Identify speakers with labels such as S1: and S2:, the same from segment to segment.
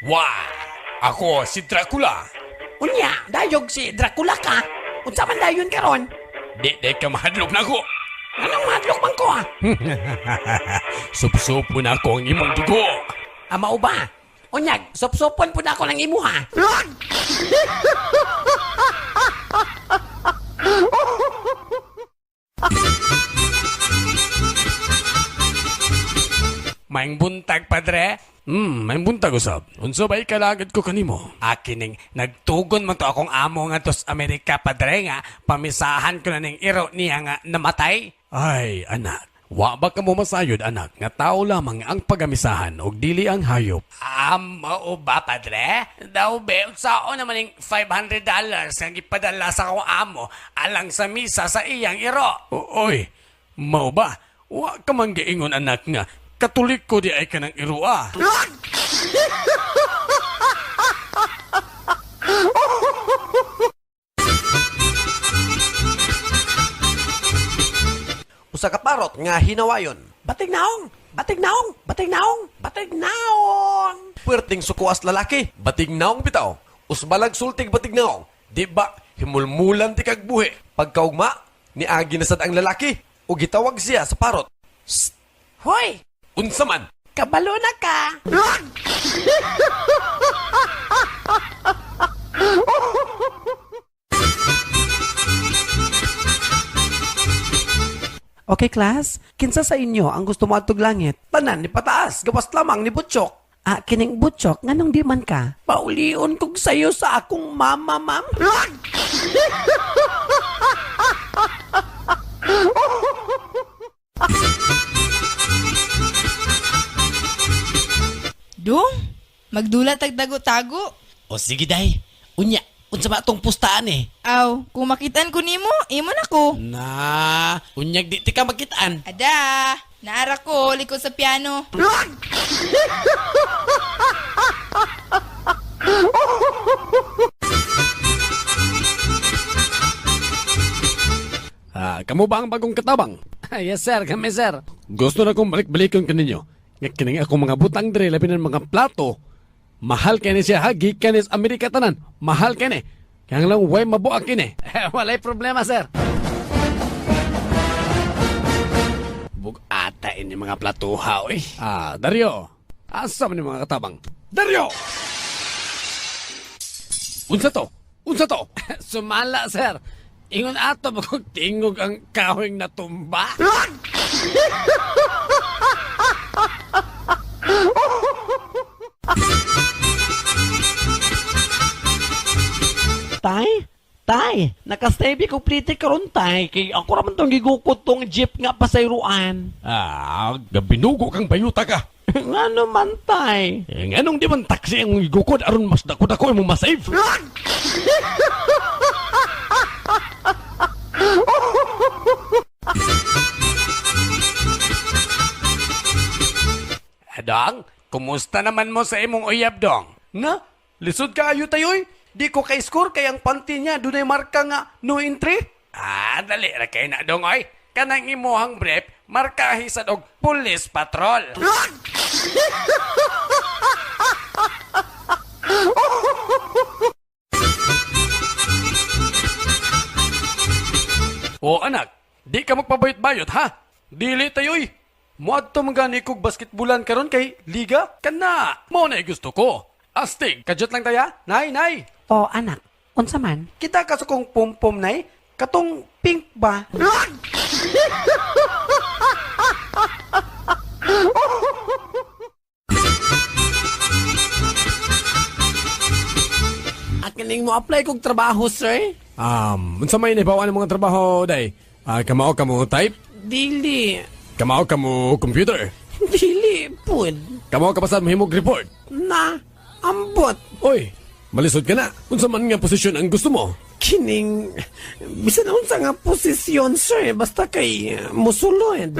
S1: Wah, ako si Dracula.
S2: Unya, dayog si Dracula ka. Unsa man dayon karon?
S1: Di ka mahadlok na ako.
S2: Anong madlok man ko
S1: Sup-supo na ako ang imong dugo.
S2: Mao ba? Unyag, sop-sopon po na ako ng imo ha.
S1: Maing buntag, padre. Maing buntag usab. Unsa ba ikalagad ko kanimo? Akining nagtugon man to akong amo nga tos Amerika, padre, nga pamisahan ko na ning iro niya nga namatay. Ay, anak. Wa ba ka mo masayod, anak, nga tao lamang ang pagamisahan og dili ang hayop. Mao ba, padre? Daw be, unsaon naman ning $500 nga gipadala sa akong amo alang sa misa sa iyang iro. Oy, mao ba? Wa ka man giingon, anak, nga Katolik ko di ay ka ng irua.
S3: Usa ka parot nga hinawayon.
S2: Batig naong! Batig naong! Batig naong! Batig naong!
S3: Puwerteng sukuas lalaki. Batig naong bitaw. Usbalag sultig batig naong. Di ba himulmulan ti kag buhi. Pagkaugma, ni agi na sad ang lalaki. O gitawag siya sa parot. Psst!
S2: Hoy!
S3: Unsa man?
S2: Kabalo na ka! Okay, class. Kinsa sa inyo ang gusto mo atog langit?
S3: Tanan ni pataas. Gawas lamang ni Butchok.
S2: Kining butchok, nganong di man ka? Paulion kog sayo sa akong mama, ma'am.
S4: Dong, magdulat tagdago-tago.
S5: O sige day, unya, unsa ba tong pustaan eh?
S4: Aw, kung makitaan ko nimo, imo na ko.
S5: Na, unyag di ka magkitaan.
S4: Ada, naara ko likod sa piano.
S1: Kamo ba ang bagong katabang?
S2: Yes, sir. Kami, sir.
S1: Gusto na kong balik-balikan kaninyo. Nga kining ako mga butang dre, labi ng mga plato. Mahal kani siya ha, gikan is Amerika tanan. Mahal kani. Kaya lang way mabuak kini.
S2: Walay problema, sir.
S1: Bugata ini mga plato ha, oy. Dario. Asa man ni mga katabang? Dario! Unsa to? Unsa to?
S2: Sumala, sir. Ingon ato magtingog ang kahoyng natumba. Tay, nakastebi ko plite karon tay, kay ako raman tong gigukot tong jeep nga pasayruan.
S1: Gabinugo kang bayuta ka.
S2: Nga naman tay.
S1: Nganong di man taksi ang igukod aron mas dako-dako imong masave? Dong, kumusta naman mo sa imong uyab, Dong?
S3: Nga, lisod ka ayo tayoy. Di ko kay score kay ang panty niya dunay marka nga no entry.
S1: Dali ra kay na, Dong, oy. Kanang imuhang brief, markahi sa og police patrol. O anak, di ka magpabayot-bayot ha? Dili tayoy. Muadto magani kog basketbulan karon kay liga kana. Mao na gusto ko. Astig, kadyot lang taya. Nay.
S2: O anak, unsa man?
S3: Kita ka sa kong pum-pum nay. Katong pink ba?
S2: Akining mo apply kog trabaho, sir?
S1: Unsa may nahibawa ng mga trabaho, day? Kamao kamo type?
S2: Dili.
S1: Kamao kamo computer?
S2: Dili, pud.
S1: Kamao kapasad mahimog report?
S2: Na, ambot.
S1: Oy, malisod ka na. Unsa man nga posisyon ang gusto mo?
S2: Kining, bisan unsa nga posisyon, sir, basta kay musulod.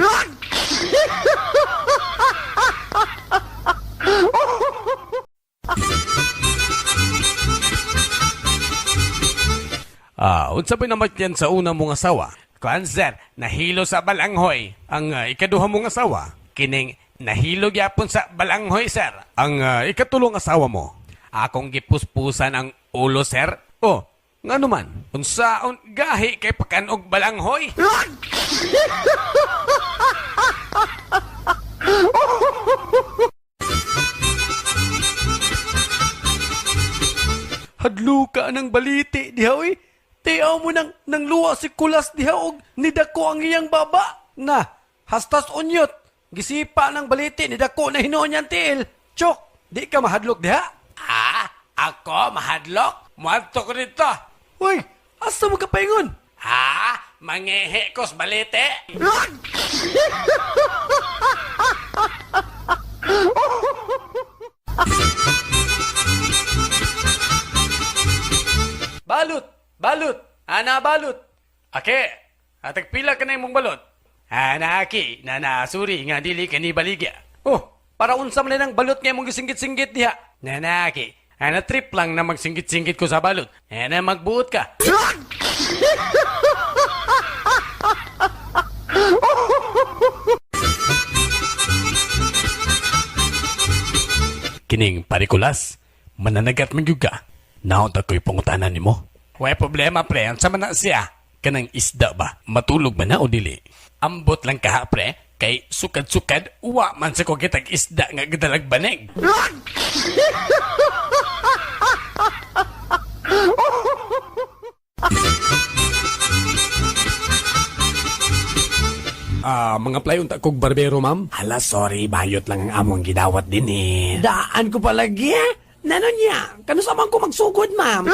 S1: Unsa ba naman yan sa una mong asawa? Kuan sir, nahilo sa balanghoy. Ang ikaduha mong asawa, kining nahilo gyapon sa balanghoy, sir. Ang ikatulong asawa mo, akong gipuspusan ang ulo, sir.
S3: Oh, nga naman.
S1: Unsaon gahi kay pakanog balanghoy?
S3: Hadlo ka ng baliti diha oy. Tiyaw mo nang luwa si kulas diha og nidako ang iyang baba. Na, hastas unyot. Gisipa ng baliti nidako na hinuon niyang tiil. Chok, di ka mahadlok diha?
S1: Ha? Ako mahadlok? Muadto ko dito.
S3: Uy, asa mo ka paingon?
S1: Ha? Mangihi ko sa balite?
S3: Balot, balot, ana balot.
S1: Ake, atag pila ka na imong balot. Ana aki, suri nga dili ka ni baligya.
S3: Oh, para unsa man lang balot nga imong gisinggit-singgit diha.
S1: Nanaki, ana trip lang na magsinggit-singgit ko sa balot. Ana magbuot ka. Kining parikulas, mananagat man yung ka. Naot ako'y pangutanan ni mo. Way problema pre, ang sama na siya. Kanang isda ba? Matulog ba na o dili? Ambot lang ka pre, kay sukad-sukad, uwa man sa ko kitag isda nga gadalag banig. Mga play unta kog barbero, ma'am. Hala, sorry, bayot lang ang among gidawat din eh.
S2: Daan ko palagi eh. Nano niya? Kano sa man ko magsugod, ma'am?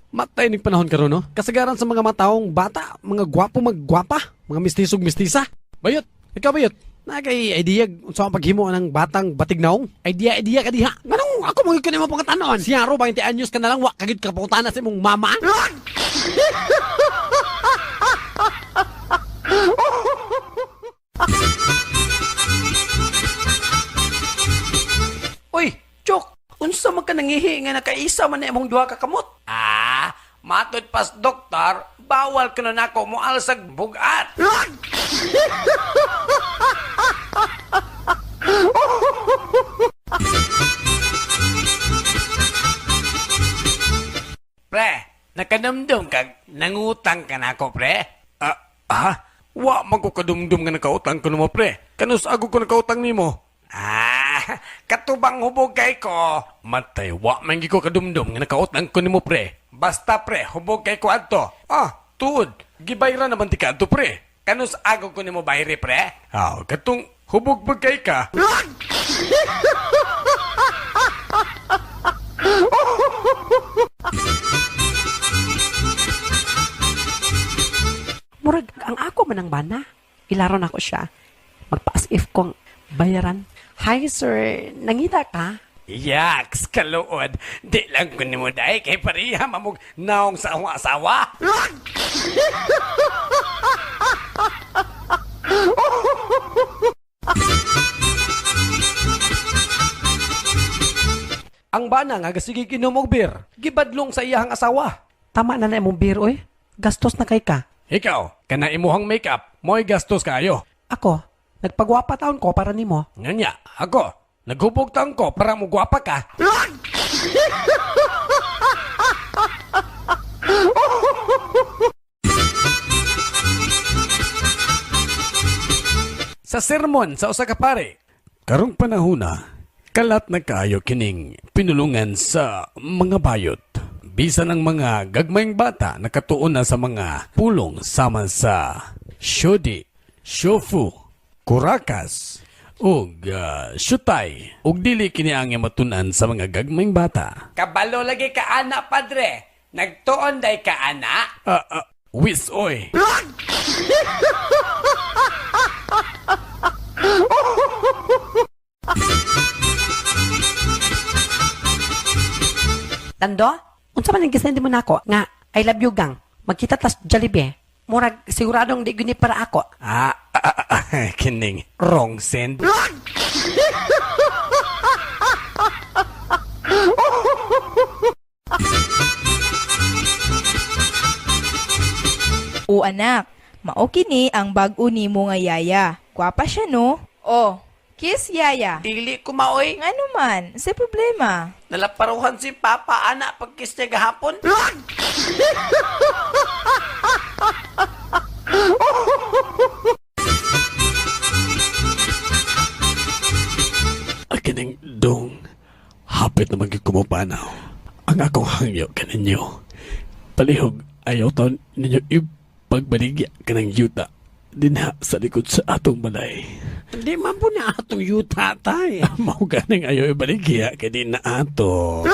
S3: Matay ning panahon karon no. Kasagaran sa mga mataong bata, mga gwapo maggwapa, mga mistisog mistisa. Bayot, ikaw bayot. Nakay idea unsa ang paghimo ng batang batignaong? Idea ka diha. Nganong ako mo gyud mo pangatanon? Si Aro 20 anyos ka na lang wa kagid ka pangutana sa imong mama. Uy, Chok, unsa man ka nangihi nga nakaisa man na imong duha ka kamot?
S1: Matod pas doktor, bawal ka na nako mo alsag bugat. Pre, nakanamdum kag nangutang ka na ako, pre?
S3: Wa man ko kadumdum nga nakautang ko mo pre. Kanus ako ko nakautang nimo.
S1: Katubang hubog kay ko.
S3: Matay, wa man gi ko kadumdum nga nakautang ko nimo pre.
S1: Basta pre, hubog kay ko adto.
S3: Tuod, gibayra naman ti ka adto pre.
S1: Kanus agaw ko nimo bayri, pre?
S3: Katong hubog bagay ka.
S2: Murag, ang ako man ang bana. Ilaron ako siya. Magpa-as if kong bayaran. Hi, sir. Nangita ka?
S1: Yaks, kaluod. Di lang ko nimo dahi kay pariha mamog naong sa akong asawa.
S3: Ang bana nga gasigi kinom og beer. Gibadlong sa iyahang asawa.
S2: Tama na na imong beer, oy. Gastos na kay ka.
S1: Ikaw, kana imuhang makeup, mo'y gastos kayo.
S2: Ako, nagpagwapa taon ko para nimo.
S1: Nganya, ako, naghubog taon ko para mo gwapa ka. Sa sermon sa usa ka pare, karong panahona, kalat na kaayo kining pinulungan sa mga bayot. Bisan ang mga gagmayng bata nakatuon na sa mga pulong sama sa syodi, shofu, kurakas, ug syutay, ug dili kini ang matunan sa mga gagmayng bata. Kabalo lagi ka ana, padre. Nagtuon day ka ana? Wis oy.
S2: Tando, unsa man ang gisend mo nako nga I love you gang. Magkita tas Jollibee. Murag siguradong di guni para ako.
S1: Kining wrong send.
S4: O anak, Mao kini ang bag-o nimo nga yaya. Gwapa siya no? Oh, kiss yaya.
S5: Dili ko maoy.
S4: Ngano man, sa problema.
S5: Nalaparuhan si Papa ana pagkis niya gahapon.
S1: Akining dong, hapit na magkukumupanaw. Ang akong hangyo kaninyo. Palihog, ayaw taon ninyo ipagbaligya ka ng yuta dinha sa likod sa atong balay.
S5: Hindi man po na atong yuta tay.
S1: Mao ganing ayaw ibaligya ka din na ato.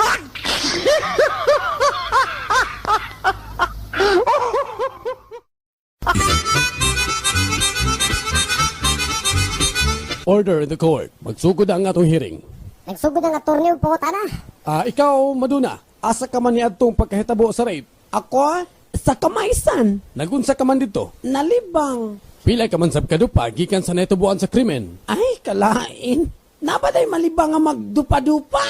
S1: Order in the court. Magsugod ang atong hearing.
S6: Nagsugod ang attorney og pangutana.
S1: Ikaw, Maduna, asa ka man ni adtong pagkahitabo sa rape?
S2: Ako, sa kamaysan,
S1: Nagunsa ka man dito?
S2: nalibang.
S1: Pila ka man sab kadupa gikan sa natubuan sa krimen.
S2: Ay, kalain. Nabaday malibang nga magdupa-dupa.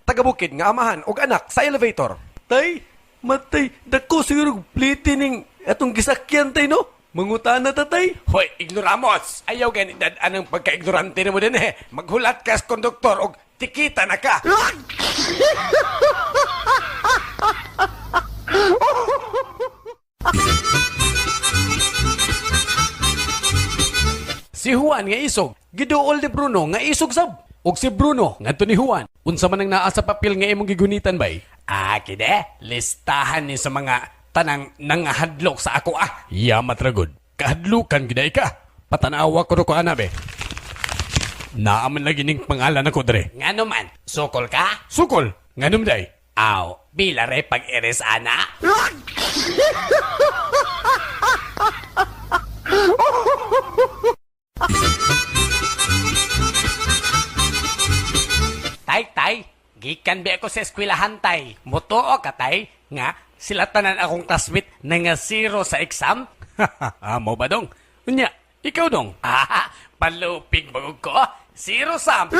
S3: Tagabukid nga amahan og anak sa elevator. Tay, matay, dako siguro pliti ning atong gisakyan tay no? Mangutana ta tay.
S1: Hoy, ignoramos! Ayaw gani anang pagka-ignorante mo din eh. Maghulat ka sa konduktor og tikita na ka. Si Juan nga isog, giduol ni Bruno nga isog sab. Og si Bruno ngadto ni Juan, unsa man ang naa sa papel nga imong gigunitan bay? Kide, listahan ni sa mga tanang nangahadlok sa ako Yamat ragod. Kahadlukan giday ka. Patanawa ko ko anabe. Naaman lagi ning pangalan ako dre.
S5: Ngano man, sukol ka?
S1: Sukol, nganum day.
S5: Aw, bilare pag eres ana. Tay, gikan bi ako sa eskwelahan tay. Mutuo ka tay, nga sila tanan akong classmate na nga zero sa exam.
S1: Mo ba dong? Unya, ikaw dong.
S5: Palupig bagog ko. Zero sam.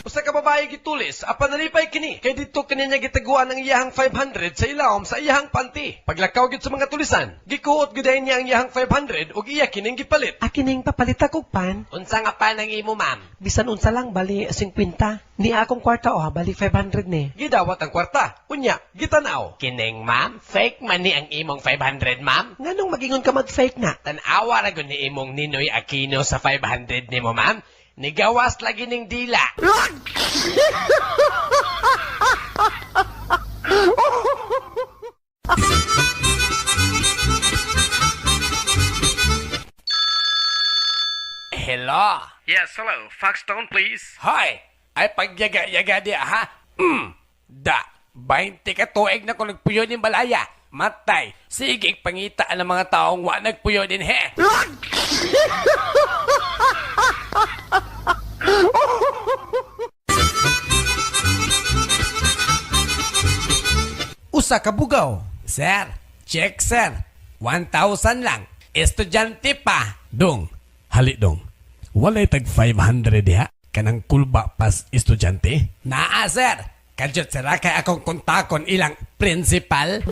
S3: Usa ka babae gitulis, apan nalipay kini. Kay dito kaninya gitaguan ang iyahang 500 sa ilawom sa iyahang panty. Paglakaw gyud sa mga tulisan, gikuot gyud niya ang iyahang 500 ug iya kining gipalit.
S2: Akining papalita kog pan.
S5: Unsa nga pa nang imo ma'am?
S2: Bisan unsa lang, bali 50. Ni akong kwarta bali 500 ni.
S3: Gidawat ang kwarta. Unya, gitanaw.
S5: Kining ma'am, fake man ni ang imong 500 ma'am.
S2: Nganong magingon ka mag-fake na?
S5: Tanawa ra gud ni imong Ninoy Aquino sa 500 nimo ma'am. Nigawas lagi ning dila. Hello.
S1: Yes, hello. Foxstone, please.
S5: Hoy, ay pagyaga-yaga di ha? Da, 20 ka tuig na ko nagpuyo ng balaya. Matay, sige pangita ang mga taong wa nagpuyo din he.
S3: Usa ka bugaw.
S5: Sir, check sir. 1,000 lang. Estudyante pa.
S1: Dong, hali dong. Walay tag 500 diha. Kanang kulba pas estudyante.
S5: Naa sir. Kadyot sira kay akong kontakon ilang principal.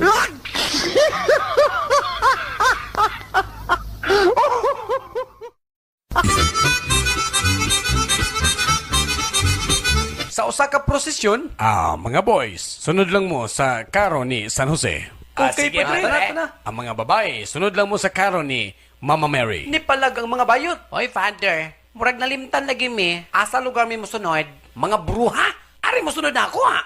S3: Sa usa ka prosesyon,
S1: Mga boys, sunod lang mo sa karo ni San Jose.
S3: okay
S5: sige,
S3: pa
S5: padre.
S3: na.
S1: Ang mga babae, sunod lang mo sa karo ni Mama Mary.
S3: Ni palag ang mga bayot.
S5: Hoy, father. Murag nalimtan lagi mi. Asa lugar mi musunod? Mga bruha? Ari musunod na ako ha?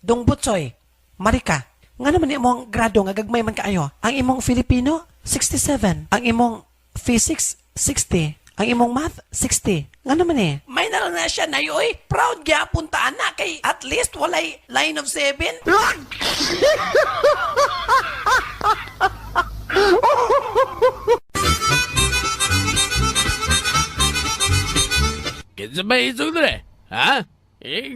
S2: Dong Butsoy, Marika, nga naman ni imong grado nga gagmay man kaayo. Ang imong Filipino, 67. Ang imong Physics, 60. Ang imong Math, 60. Nga naman eh.
S5: May nalang na siya na yoy. Proud niya puntaan na kay at least walay line of 7. sabay isog doon Ha?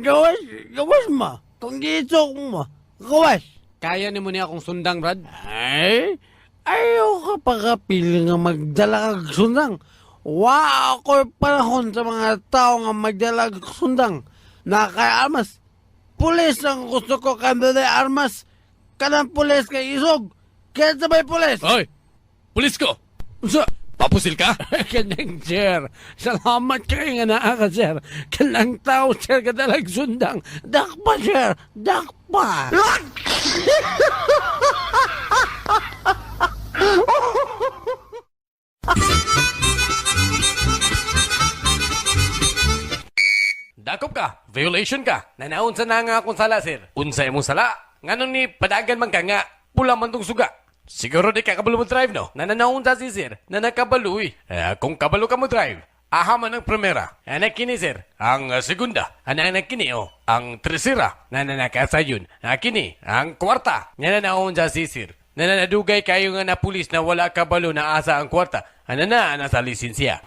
S5: Gawas mo. Kung di isog mo, gawas.
S1: Kaya ni mo niya akong sundang, Brad?
S5: Ay, ayaw ka pagkapili nga magdala kag sundang. Wa ako panahon sa mga tao nga magdala kag sundang. Nakay-armas. Pulis ang gusto ko kanda na armas. Kanang pulis kay isog. Kaya sabay pulis.
S1: Hoy! Pulis ko!
S5: Sa,
S1: Papusil ka?
S5: kanang sir. Salamat kayo nga naa ka, sir. Kanang tao, sir, kadalag sundang. Dakpa, sir. Dakpa.
S1: Dakop ka, violation ka. Nanaunsa na nga akong sala, sir. Unsa imong sala? Nganong ni padagan man ka nga, pula man tong suga. Siguro di ka kabalo mo drive, no? Nananaunsa si sir, na nakabalo eh. Kung kabalo ka mo drive, aha man ang primera. Anak kini, sir. Ang segunda, anak kini, oh. Ang tercera, nananakasayon. Kini, ang kwarta. Nananaunsa si sir. Nananadugay kayo nga na pulis na wala kabalo na asa ang kwarta. Ana sa lisensya.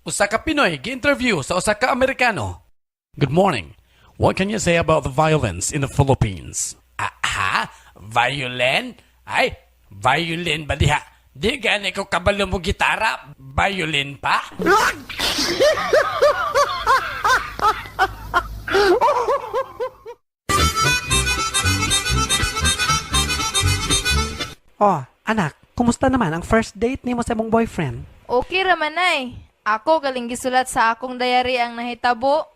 S1: Usa ka Pinoy gi-interview sa usa ka Amerikano. Good morning. What can you say about the violence in the Philippines? Violin? Ay, violin ba diha? Di gani ko kabalo mo gitara, violin pa?
S2: Oh, anak, kumusta naman ang first date ni mo sa imong boyfriend?
S4: Okay raman, Nay. Ako galing gisulat sa akong diary ang nahitabo.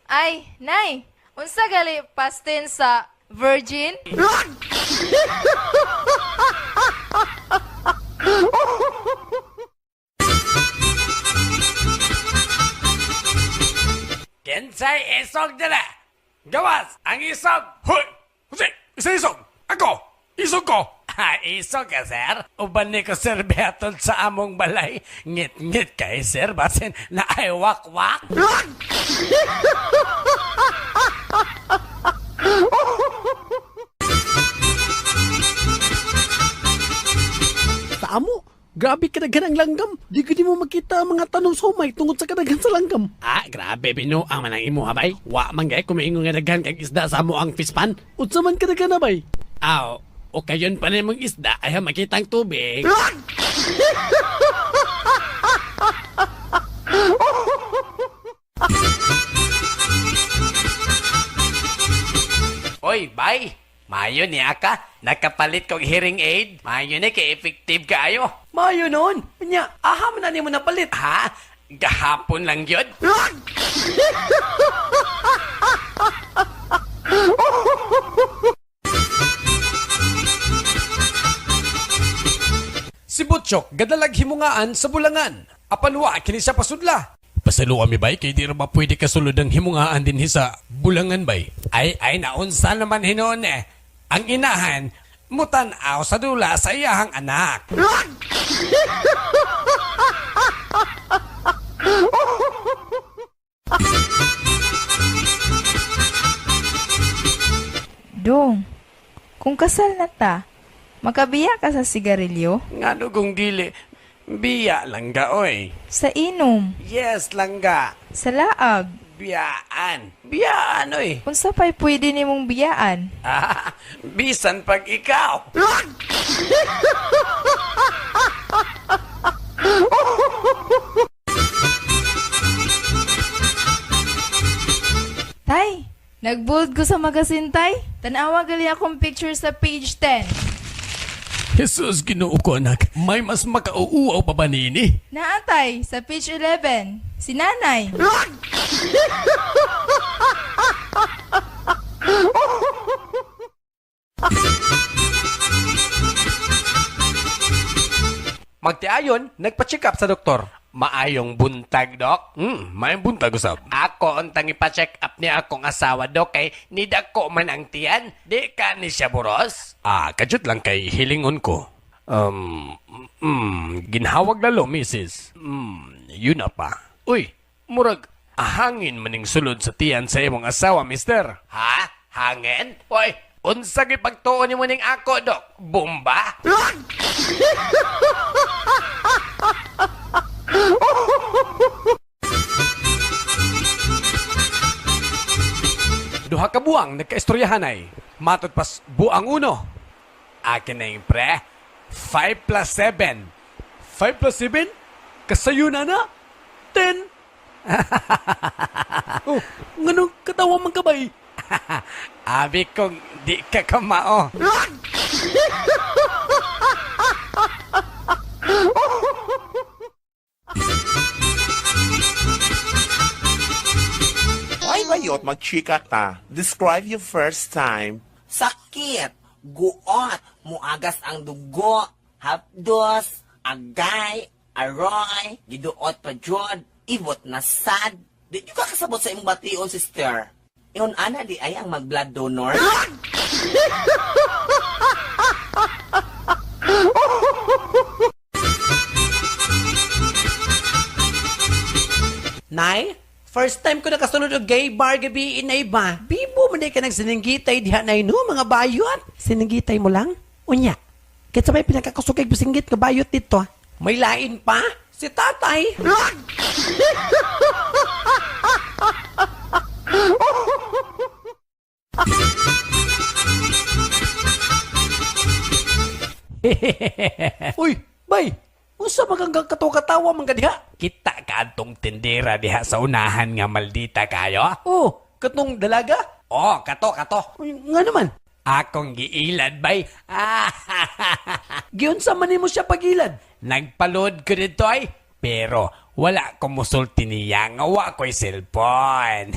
S4: Ay, Nay, unsa gali past tense sa virgin?
S1: Kensay isog dala. Gawas, ang isog. Hoy! Jose, isa isog. Ako, isog ko. Isog ka, sir? Uban ni ko, sir, behatod sa among balay. Ngit-ngit kay, sir, basin na ay wak-wak.
S5: sa amo, grabe kadaghan ang langgam. Di ko di mo makita ang mga tanong sumay tungod sa kadaghan sa langgam.
S1: Grabe, Bino, ang manang imo, abay. Wa man gay kumaingon nga daghan kag isda sa amo ang pispan.
S5: Unsa man kadaghan na bay?
S1: O kayon pa na mong isda ay makitang tubig. Oy, bay! Mayo niya ka. Nakapalit kong hearing aid. Mayo ni kay effective kaayo.
S2: Mayo nun. Nya, aha man na mo napalit.
S1: Ha? Gahapon lang yun? Si Butchok gadalag himungaan sa bulangan. Apanwa kini siya pasudla. Pasalo kami bay kay di ra ba pwede kasulod ang himungaan din sa bulangan bay. Ay naunsa naman hinon eh. Ang inahan mutan-aw sa dula sa iyahang anak.
S4: Dong, kung kasal na ta, makabiya ka sa sigarilyo?
S1: Ngano kung dili, biya lang ga oy.
S4: Sa inom?
S1: Yes lang ga.
S4: Sa laag?
S1: Biyaan. Biyaan oy.
S4: Unsa pa'y pwede nimong biyaan?
S1: Bisan pag ikaw.
S4: Tay, nagbold ko sa magasin, Tay. Tanawa gali akong picture sa page 10.
S1: Jesus, Ginoo ko anak. May mas makauuaw pa ba nini?
S4: Naa, Tay, sa page 11. Si Nanay.
S1: Magtiayon, nagpa-check up sa doktor. Maayong buntag, Dok. Maayong buntag, usab. Ako, untang ipa-check up niya akong asawa, Dok, kay nidako man ang tiyan. Di ka ni siya buros? Kajut lang kay hilingon ko. Ginhawag lalo, Mrs. Yun na pa. Uy, murag, hangin maning sulod sa tiyan sa imong asawa, mister. Ha? Hangin? Uy, Unsa gipagtuon nimo ning ako, Dok? Bomba? Duha ka buwang nagkaistoryahan ay. Matod pas buang uno. Akin na yung pre. 5 plus 7. 5 plus 7? Kasayo na na? 10. Oh, nganong katawa man kabay? Abi kong di ka kamao.
S7: Ay, bayot, magchika ta. Describe your first time.
S8: Sakit, guot, muagas ang dugo, hapdos, agay, aroy, giduot pa jod, ibot na sad. Di nyo ka kasabot sa imong bation, sister. Iyon ana di ay ang mag-blood donor.
S2: Nay, first time ko nakasunod og gay bar gabi inay ba? Bibo man di ka nagsininggitay diha nay no, mga bayot. Sininggitay mo lang? Unya, kitsa may pinakakusugay bisinggit nga bayot dito. May lain pa? Si tatay. Uy, bay! Unsa maganggang katawa man ka diha?
S1: Kita ka atong tindera diha sa unahan nga maldita kayo?
S2: Oh, katong dalaga?
S1: Oh, kato.
S2: Uy, nga naman.
S1: Akong giilad bay.
S2: Giyon sa man mo siya pagilad.
S1: Nagpaload ko dito ay. Pero wala ko musulti niya nga wa ko'y cellphone.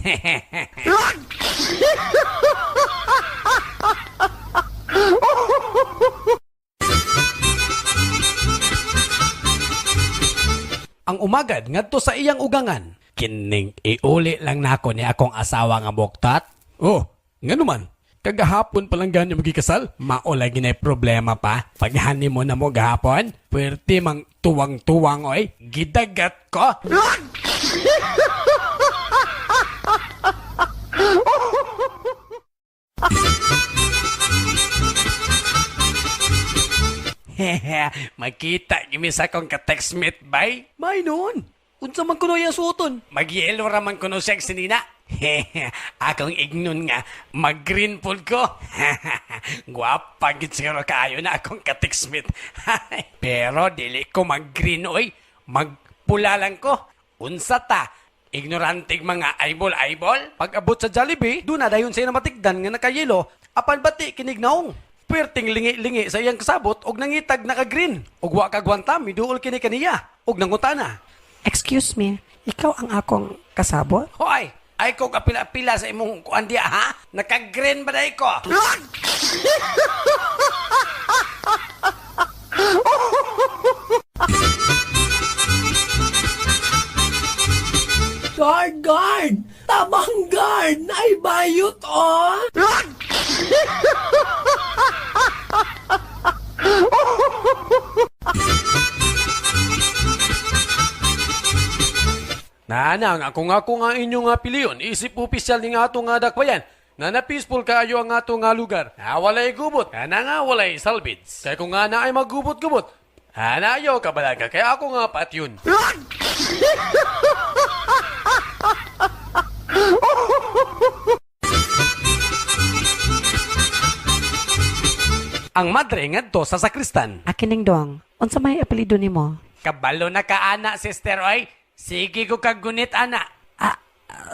S2: Ang umagad ngadto sa iyang ugangan.
S1: Kining iuli lang nako ni akong asawa nga buktat. Oh, nga naman. Kagahapon pa lang ganyan magkikasal. Maula ginay problema pa. Paghani mo na mo gahapon, pwerte mang tuwang-tuwang oy. Gidagat ko. Makita gimi sa akong ka-textmate bay.
S2: May noon. Unsa man kuno yang suoton?
S1: Mag-yellow raman ko no siya sinina. Akong ignon nga, mag-green pool ko. Guwapa gid siguro kaayo na akong ka-textmate. Pero dili ko mag-green oy. Magpula lang ko. Unsa ta? Ignorantig mga eyeball-eyeball?
S2: Pag abot sa Jollibee, doon na dayon siya na matigdan nga nakayelo. Apan bati kinignaong. Perting lingi-lingi sa iyang kasabot og nangitag naka-green. Og wa kagwantam, miduol kini kaniya. Og nangutana.
S9: Excuse me, ikaw ang akong kasabot?
S1: Hoy! Ay ko kapila-pila sa imong kuan diya ha? Naka-green ba day ko?
S2: Guard! Tabang guard! Ay bayot oh!
S3: Nanang, ako nga inyong nga piliyon. Isip opisyal ni nga ato nga dakbayan. Na na-peaceful kaayo ang ato nga lugar. Walay gubot. Na nga walay salbids. Kaya kung nga na ay maggubot-gubot. Ayaw ka balaga. Kaya ako nga patyon.
S2: Ang madre ngadto sa sakristan.
S9: Akining dong, unsa may apelido nimo?
S1: Kabalo na ka ana, sister oy. Sige ko kagunit ana.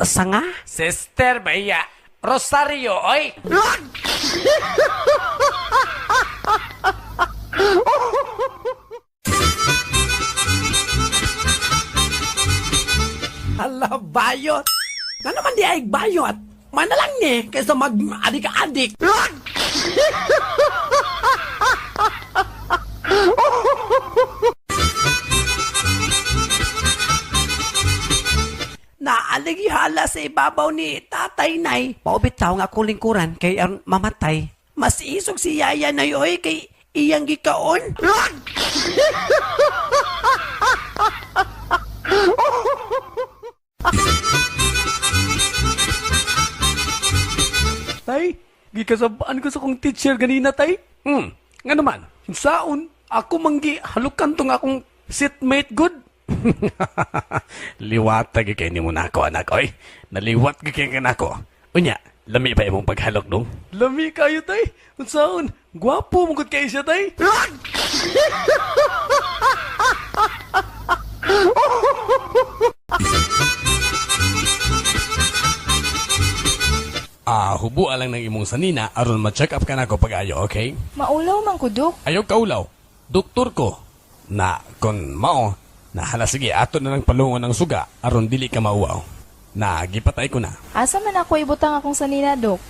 S9: Sanga?
S1: Sister baya. Rosario oy.
S2: Hala, bayot! Nga naman di ay bayot! Mana lang ni, kaysa mag-adik-adik! Naalagi hala sa ibabaw ni Tatay Nay. Paubit tao nga akong lingkuran kay ang mamatay. Mas isog si Yaya na yoy kay iyang gikaon. Tay,
S5: kasabaan ko sa kong teacher ganina, tay.
S1: Nga naman.
S5: Saon, ako manggi halukan tong akong seatmate good.
S1: Liwat kay ni mo na ako, anak. Oy, naliwat kay nako. Unya, lami ba imong paghalok dong?
S5: Lami kayo, tay. Unsaon, gwapo mong kayo siya, tay.
S1: Hubo lang ng imong sanina aron ma-check up ka nako pag-ayo, okay?
S4: Maulaw man ko, Dok.
S1: Ayaw kaulaw. Doktor ko na kon mao na hala sige ato na lang palungon ng suga aron dili ka mauwaw. Na gipatay ko na.
S4: Asa man ako ibutang akong sanina, Dok?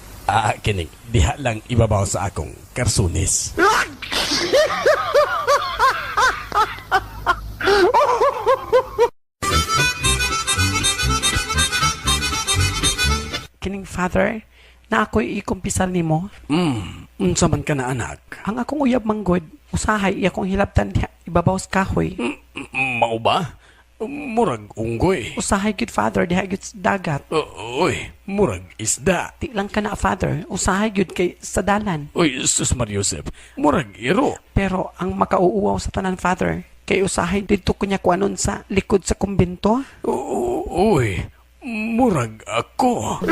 S1: Kining diha lang ibabaw sa akong karsunis.
S2: Kining father, na ako'y ikumpisal nimo.
S1: Unsa man ka na anak?
S2: Ang akong uyab manggod, usahay iya kong hilabtan diha ibabaw sa kahoy.
S1: Mao ba? Murag unggoy.
S2: Usahay gud father diha gud sa dagat.
S1: Uy, murag isda.
S2: Di lang ka na father, usahay gud kay sa dalan.
S1: Uy, sus Mariusep, murag iro.
S2: Pero ang makauuwaw sa tanan father, kay usahay dito kunya kuanon sa likod sa kumbento.
S1: Uy, murag ako.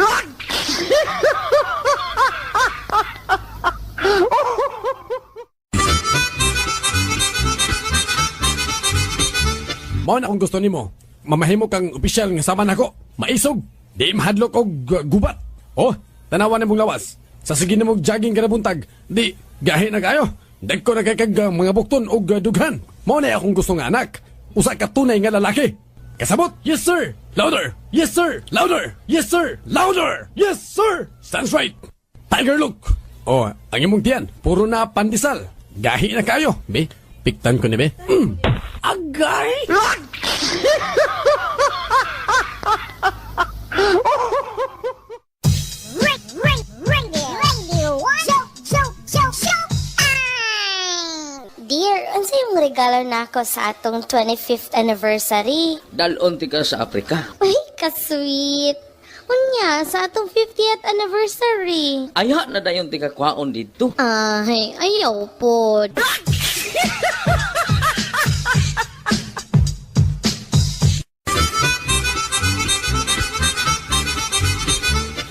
S1: Mao na kung gusto nimo, mamahimo kang opisyal nga sama nako. Maisog, di mahadlok og gubat. Oh, tanawan na mong lawas. Sa sige na mong jogging kada buntag, di gahi na kayo. Dagko na kay kag mga bukton og dughan. Mao na akong gusto nga anak. Usa ka tunay nga lalaki. Kasabot? Yes, sir! Louder! Yes, sir! Louder! Yes, sir! Louder! Yes, sir! Stands right! Tiger look! Oh, ang imong tiyan, puro na pandesal. Gahi na kayo. Be, piktan ko ni be. Agay!
S6: Dear, unsa yung regalo nako sa atong 25th anniversary?
S8: Dalon ti ka sa Afrika.
S6: Uy, ka-sweet. Unya, sa atong 50th anniversary.
S8: Aya na dayon ti kakwaon dito.
S6: Ay, ayaw po.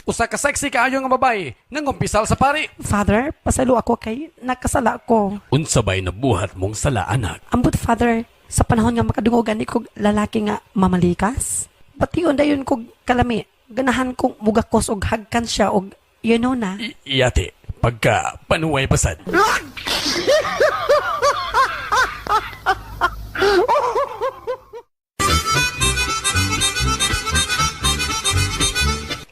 S1: Usa ka sexy kaayo nga babae nga ngumpisal sa pari.
S2: Father, pasalo ako kay nakasala ko.
S1: Unsa bay nabuhat mong sala anak?
S2: Ambot father, sa panahon nga makadungogan ni kog lalaki nga mamalikas. Bation dayon kog kalami. Ganahan kong mugakos og hagkan siya og you know na.
S1: Iyate, pagka panuway pasad.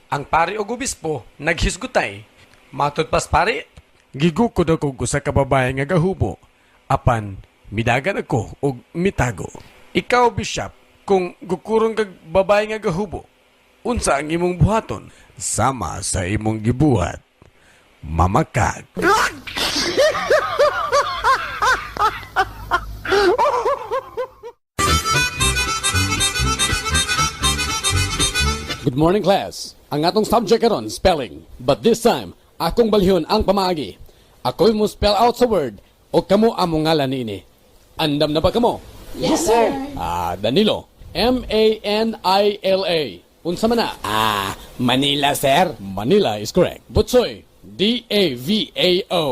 S1: Ang pari o gubispo, naghisgutay. Matod pas pari, gigukod ako sa kababae nga gahubo. Apan, midagan ako og mitago. Ikaw, Bishop, kung gukurong kag babae nga gahubo, unsa ang imong buhaton? Sama sa imong gibuhat. Mamakag. Good morning, class. Ang atong subject karon spelling. But this time, akong balhon ang pamaagi. Ako mo spell out sa word o kamo among ngalan niini. Andam na ba kamo?
S9: Yes, sir.
S1: Danilo. M-A-N-I-L-A. Unsa man na?
S9: Manila, sir.
S1: Manila is correct. Butsoy. D-A-V-A-O.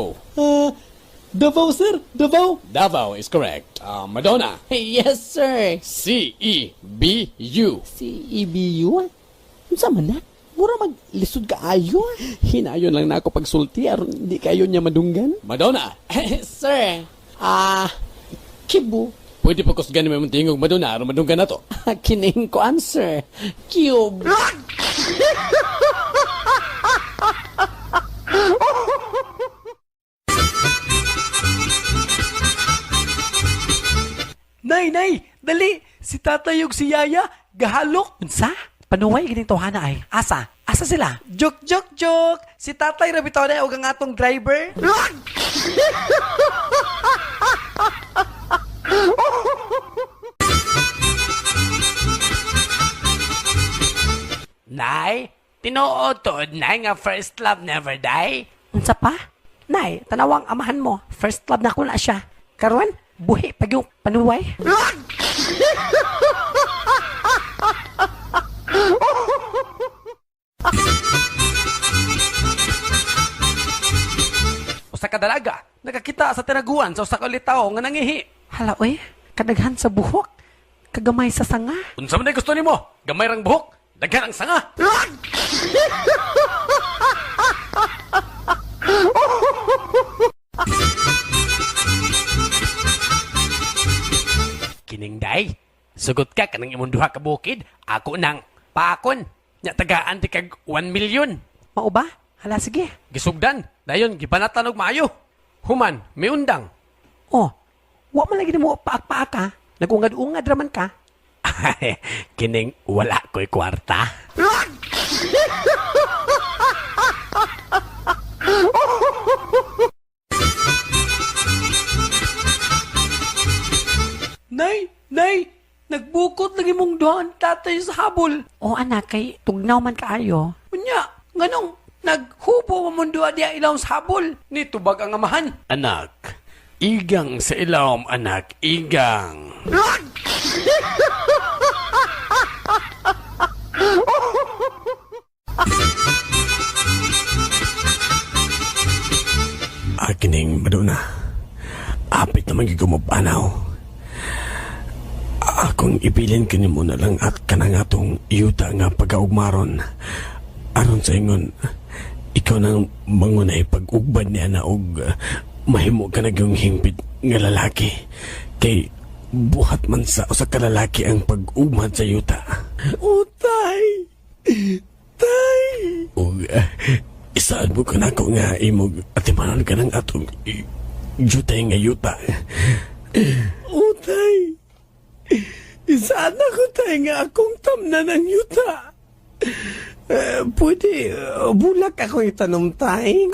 S9: Davao, sir. Davao.
S1: Davao is correct. Madonna.
S9: Yes, sir.
S1: C-E-B-U.
S9: C-E-B-U? Unsa man na? Mura maglisod ka ayo.
S1: Hinayon lang na ako pagsulti aron hindi kayo niya madunggan. Madonna.
S9: Sir. Kibu.
S1: Pwede pa kusgan mo yung tingog Madonna aron madunggan na to.
S9: Kining ko answer. Cube.
S5: Nay, dali. Si tatay ug si yaya, gahalok.
S2: Unsa? Panuway gining tawhana ay. Asa? Asa sila?
S5: Joke. Si tatay ra bitaw na og ang atong driver.
S1: Nay, tinuod to, nay nga first love never die.
S2: Unsa pa? Nay, tanawang amahan mo. First love na ko na siya. Karon, buhi pag yung panuway.
S1: Usa ka dalaga, nakakita sa tinaguan sa usa ka litaw nga nangihi.
S2: Hala, oy. Kadaghan sa buhok. Kagamay sa sanga.
S1: Unsa man ay gusto nimo? Gamay rang buhok, daghan ang sanga. Kining day, sugot ka kanang imong duha ka bukid, ako nang paakon. Nya tagaan ti kag 1 million.
S2: Mao ba? Hala, sige.
S1: Gisugdan, dayon gipanatan og maayo. Human, may undang.
S2: Oh, wa man lagi mo paak-paak ka. Nagungad-ungad raman ka.
S1: Kining wala ko'y kwarta. Nay, nagbukot lagi mong doon tatay sa habol.
S2: Oh, anak, kay tugnaw man kaayo.
S1: Unya, nganong naghubo mo mundo diya ilaw sa habol. Ni tubag ang amahan. Anak, igang sa ilawom anak, igang. Akining maduna, apit naman gigumapanaw. Akong ibilin kanimo na lang at kanang atong yuta nga pagkaugmaron. Aron sa ingon, ikaw nang mangunay pag-ugbad niya na og mahimo ka na yung hingpit nga lalaki. Kay buhat man sa usa ka lalaki ang pag-ugmad sa yuta.
S5: O, tay! Tay!
S1: Og isaan mo ka na ako nga imog atimanon ka ng atong jutay nga yuta.
S5: O, tay! Isaan ako tayo nga akong tamna ng yuta. Pwede, bulak ako itanom tayo.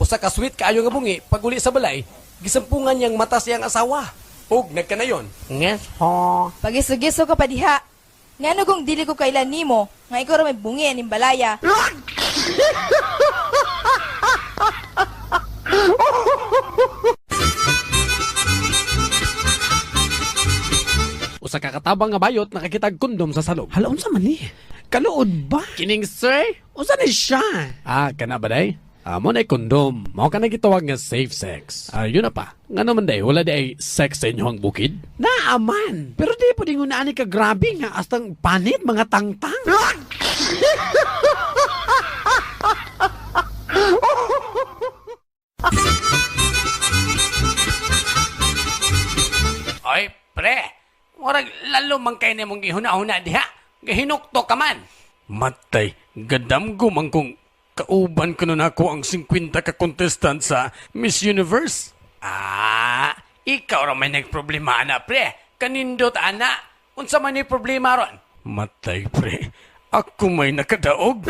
S3: Usa ka sweet kaayo nga bungi, pag uli sa balay, gisampungan niyang mata siyang asawa. Og nagkanayon.
S2: Yes, ho.
S4: Pagiso-giso ka pa diha. Ngano kung dili ko kailan nimo, nga ikaw ra may bungi aning balaya.
S1: Usa ka katabang nga bayot nakakitag kondom sa salog.
S5: Hala, unsa man ni? Kaluod ba?
S1: Kining sir?
S5: Unsa ni siya?
S1: Kana ba day? Mo na kondom. Mao ka na gitawag nga safe sex. Yun na pa. Nga naman day, wala day sex sa inyong bukid?
S5: Naaman. Pero di po dingo na ani ka grabe nga astang panit mga tangtang.
S1: Oy, pre. Murag lalo man kay nimong gihuna-huna diha. Gahinukto ka man. Matay, gadamgo man kung kauban ko na ako ang 50 ka contestant sa Miss Universe. Ikaw ra may nagproblema na, pre. Kanindot, ana. Unsa man ni problema ron? Matay, pre. Ako may nakadaog.